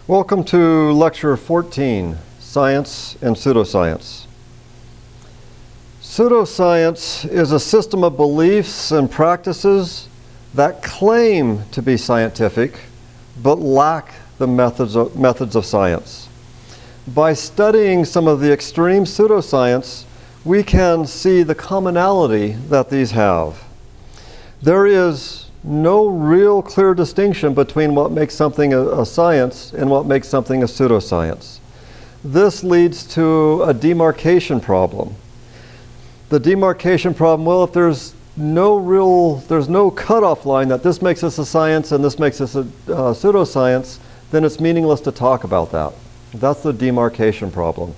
Welcome to Lecture 14, Science and Pseudoscience. Pseudoscience is a system of beliefs and practices that claim to be scientific, but lack the methods of science. By studying some of the extreme pseudoscience, we can see the commonality that these have. There is no real clear distinction between what makes something a science and what makes something a pseudoscience. This leads to a demarcation problem. The demarcation problem, well, if there's no cutoff line that this makes us a science and this makes us a pseudoscience, then it's meaningless to talk about that. That's the demarcation problem.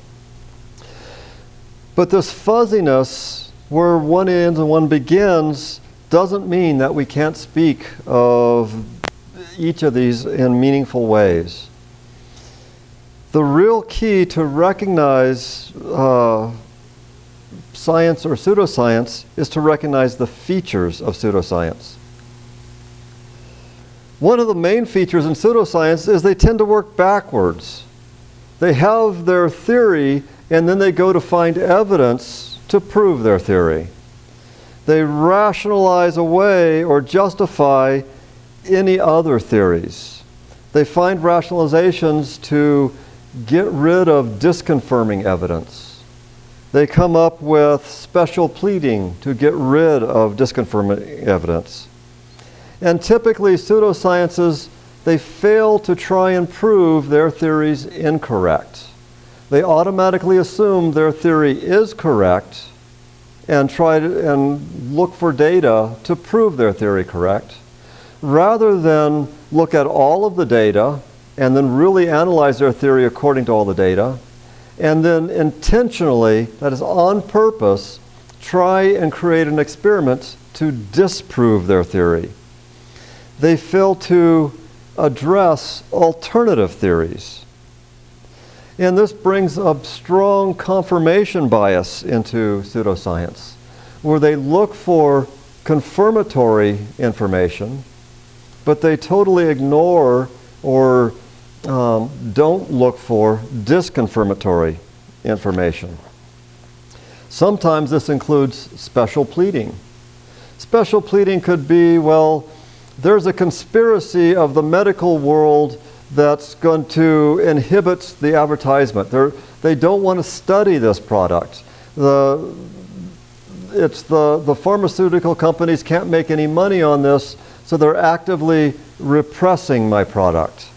But this fuzziness, where one ends and one begins, doesn't mean that we can't speak of each of these in meaningful ways. The real key to recognize science or pseudoscience is to recognize the features of pseudoscience. One of the main features in pseudoscience is they tend to work backwards. They have their theory and then they go to find evidence to prove their theory. They rationalize away or justify any other theories. They find rationalizations to get rid of disconfirming evidence. They come up with special pleading to get rid of disconfirming evidence. And typically pseudosciences, they fail to try and prove their theories incorrect. They automatically assume their theory is correct and try to look for data to prove their theory correct, rather than look at all of the data and then really analyze their theory according to all the data, and then intentionally, that is on purpose, try and create an experiment to disprove their theory. They fail to address alternative theories. And this brings a strong confirmation bias into pseudoscience, where they look for confirmatory information, but they totally ignore or don't look for disconfirmatory information. Sometimes this includes special pleading. Special pleading could be, well, there's a conspiracy of the medical world that's going to inhibit the advertisement. They don't want to study this product. The pharmaceutical companies can't make any money on this, so they're actively repressing my product.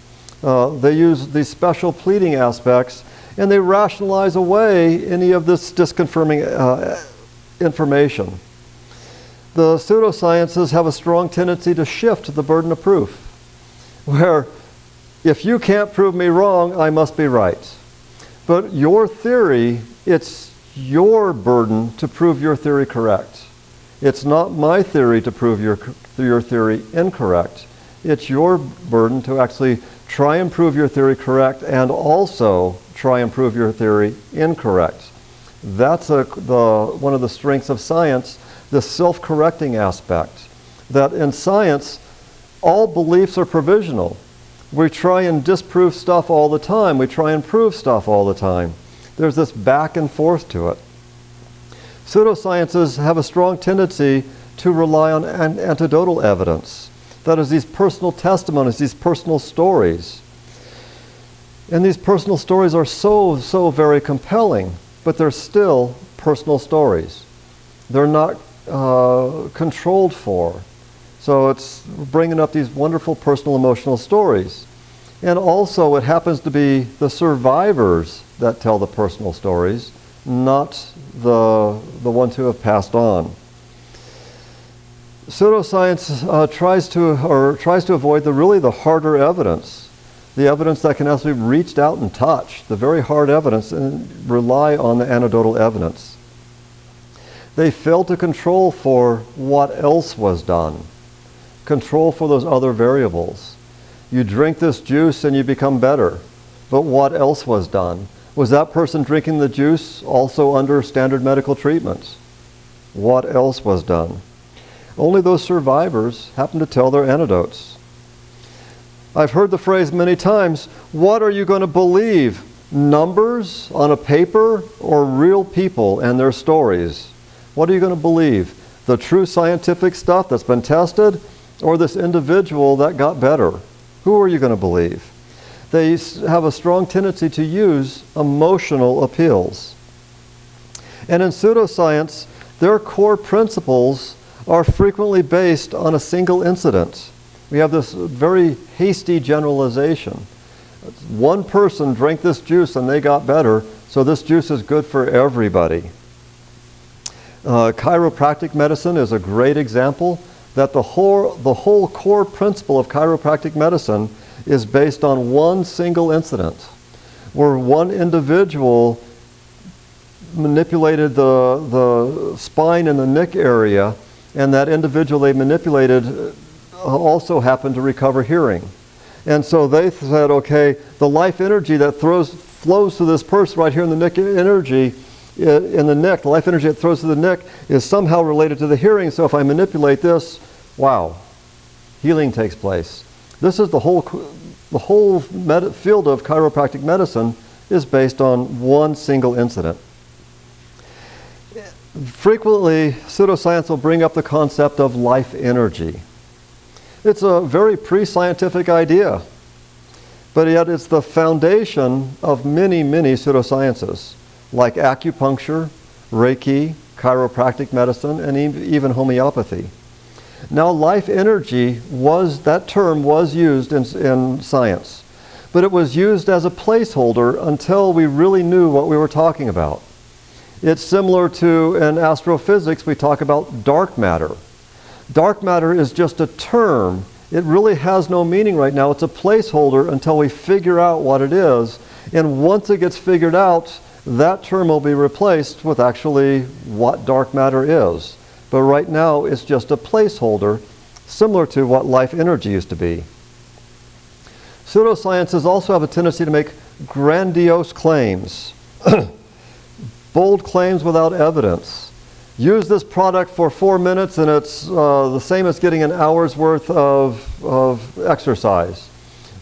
They use these special pleading aspects, and they rationalize away any of this disconfirming information. The pseudosciences have a strong tendency to shift the burden of proof, where if you can't prove me wrong, I must be right. But your theory, it's your burden to prove your theory correct. It's not my theory to prove your theory incorrect. It's your burden to actually try and prove your theory correct and also try and prove your theory incorrect. That's one of the strengths of science, the self-correcting aspect. That in science, all beliefs are provisional. We try and disprove stuff all the time. We try and prove stuff all the time. There's this back and forth to it. Pseudosciences have a strong tendency to rely on anecdotal evidence. That is, these personal testimonies, these personal stories. And these personal stories are so very compelling, but they're still personal stories. They're not controlled for. So it's bringing up these wonderful personal emotional stories. And also it happens to be the survivors that tell the personal stories, not the ones who have passed on. Pseudoscience tries to avoid the harder evidence, the evidence that can actually be reached out and touched, the very hard evidence, and rely on the anecdotal evidence. They fail to control for what else was done. Control for those other variables. You drink this juice and you become better. But what else was done? Was that person drinking the juice also under standard medical treatment? What else was done? Only those survivors happen to tell their anecdotes. I've heard the phrase many times, what are you going to believe? Numbers on a paper or real people and their stories? What are you going to believe? The true scientific stuff that's been tested, or this individual that got better? Who are you going to believe? They have a strong tendency to use emotional appeals. And in pseudoscience, their core principles are frequently based on a single incident. We have this very hasty generalization. One person drank this juice and they got better, so this juice is good for everybody. Chiropractic medicine is a great example that the whole core principle of chiropractic medicine is based on one single incident, where one individual manipulated the spine and the neck area, and that individual they manipulated also happened to recover hearing. And so they said, okay, the life energy that flows to this person right here in the neck energy, in the neck, the life energy that throws to the neck is somehow related to the hearing, so if I manipulate this, wow, healing takes place. This is the whole field of chiropractic medicine is based on one single incident. Frequently, pseudoscience will bring up the concept of life energy. It's a very pre-scientific idea, but yet it's the foundation of many, many pseudosciences, like acupuncture, Reiki, chiropractic medicine, and even homeopathy. Now, life energy that term was used in science, but it was used as a placeholder until we really knew what we were talking about. It's similar to, in astrophysics, we talk about dark matter. Dark matter is just a term. It really has no meaning right now. It's a placeholder until we figure out what it is. And once it gets figured out, that term will be replaced with actually what dark matter is. But right now, it's just a placeholder, similar to what life energy used to be. Pseudosciences also have a tendency to make grandiose claims, bold claims without evidence. Use this product for 4 minutes and it's the same as getting an hour's worth of exercise.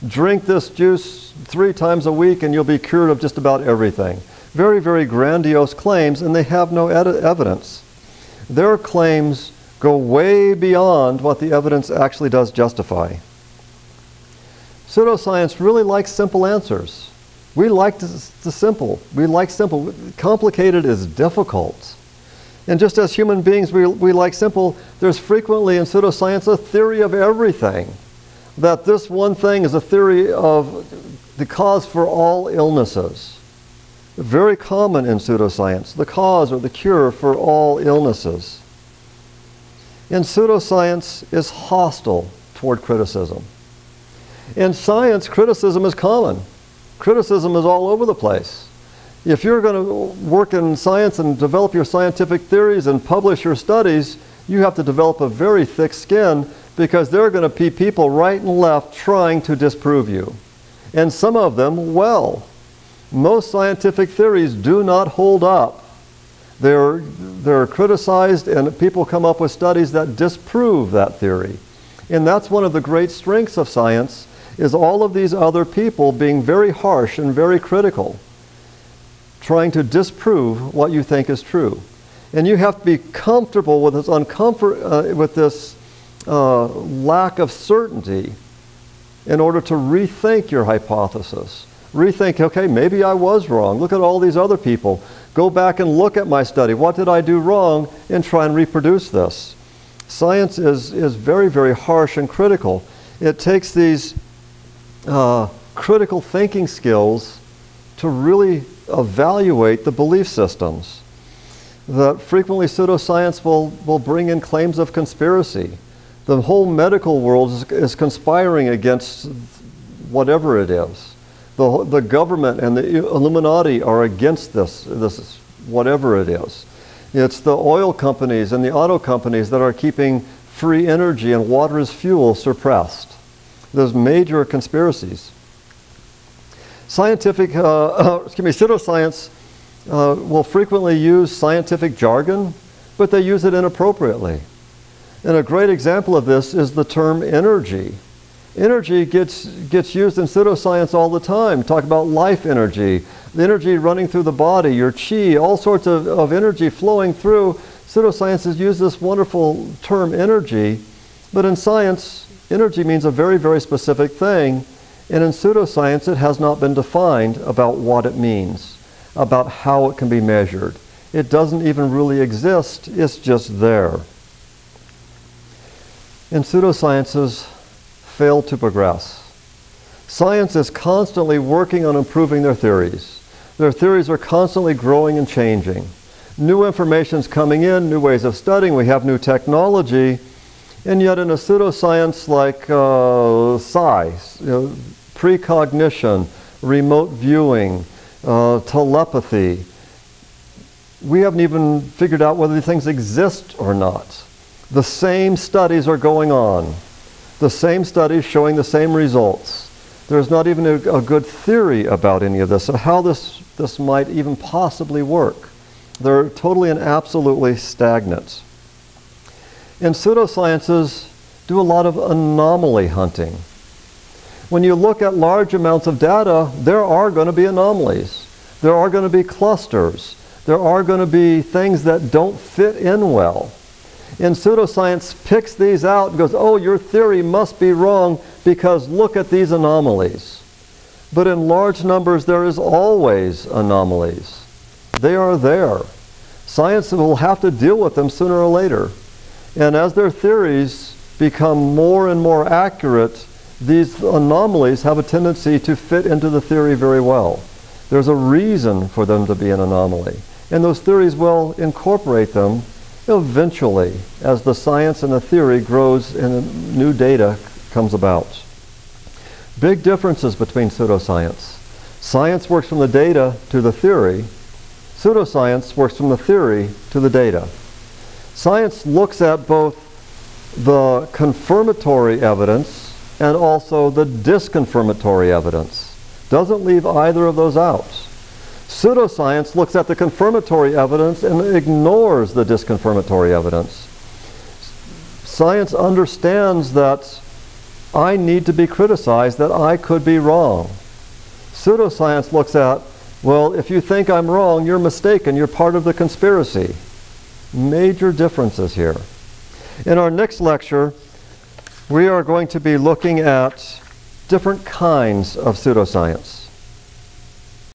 Drink this juice 3 times a week and you'll be cured of just about everything. Very, very grandiose claims, and they have no evidence. Their claims go way beyond what the evidence actually does justify. Pseudoscience really likes simple answers. We like the simple. We like simple. Complicated is difficult. And just as human beings, we like simple. There's frequently in pseudoscience a theory of everything. That this one thing is a theory of the cause for all illnesses. Very common in pseudoscience, the cause or the cure for all illnesses. And pseudoscience is hostile toward criticism. In science, criticism is common. Criticism is all over the place. If you're going to work in science and develop your scientific theories and publish your studies, you have to develop a very thick skin, because there are going to be people right and left trying to disprove you. And some of them, well. Most scientific theories do not hold up. They're criticized, and people come up with studies that disprove that theory. And that's one of the great strengths of science, is all of these other people being very harsh and very critical, trying to disprove what you think is true. And you have to be comfortable with this lack of certainty in order to rethink your hypothesis. Rethink, okay, maybe I was wrong. Look at all these other people. Go back and look at my study. What did I do wrong? And try and reproduce this. Science is very, very harsh and critical. It takes these critical thinking skills to really evaluate the belief systems. That frequently pseudoscience will bring in claims of conspiracy. The whole medical world is conspiring against whatever it is. The government and the Illuminati are against this whatever it is. It's the oil companies and the auto companies that are keeping free energy and water as fuel suppressed. There's major conspiracies. Pseudoscience will frequently use scientific jargon, but they use it inappropriately. And a great example of this is the term energy. Energy gets used in pseudoscience all the time. Talk about life energy, the energy running through the body, your chi, all sorts of energy flowing through. Pseudoscience has used this wonderful term energy, but in science, energy means a very, very specific thing, and in pseudoscience it has not been defined about what it means, about how it can be measured. It doesn't even really exist, it's just there. And pseudosciences fail to progress. Science is constantly working on improving their theories. Their theories are constantly growing and changing. New information is coming in, new ways of studying, we have new technology, and yet in a pseudoscience like psi, precognition, remote viewing, telepathy, we haven't even figured out whether these things exist or not. The same studies are going on. The same studies showing the same results. There's not even a good theory about any of this, so how this might even possibly work. They're totally and absolutely stagnant. And pseudosciences do a lot of anomaly hunting. When you look at large amounts of data, there are going to be anomalies. There are going to be clusters. There are going to be things that don't fit in well. And pseudoscience picks these out and goes, oh, your theory must be wrong because look at these anomalies. But in large numbers, there is always anomalies. They are there. Science will have to deal with them sooner or later. And as their theories become more and more accurate, these anomalies have a tendency to fit into the theory very well. There's a reason for them to be an anomaly. And those theories will incorporate them eventually as the science and the theory grows and new data comes about. Big differences between pseudoscience. Science works from the data to the theory. Pseudoscience works from the theory to the data. Science looks at both the confirmatory evidence and also the disconfirmatory evidence. Doesn't leave either of those out. Pseudoscience looks at the confirmatory evidence and ignores the disconfirmatory evidence. Science understands that I need to be criticized, that I could be wrong. Pseudoscience looks at, well, if you think I'm wrong, you're mistaken, you're part of the conspiracy. Major differences here. In our next lecture, we are going to be looking at different kinds of pseudoscience.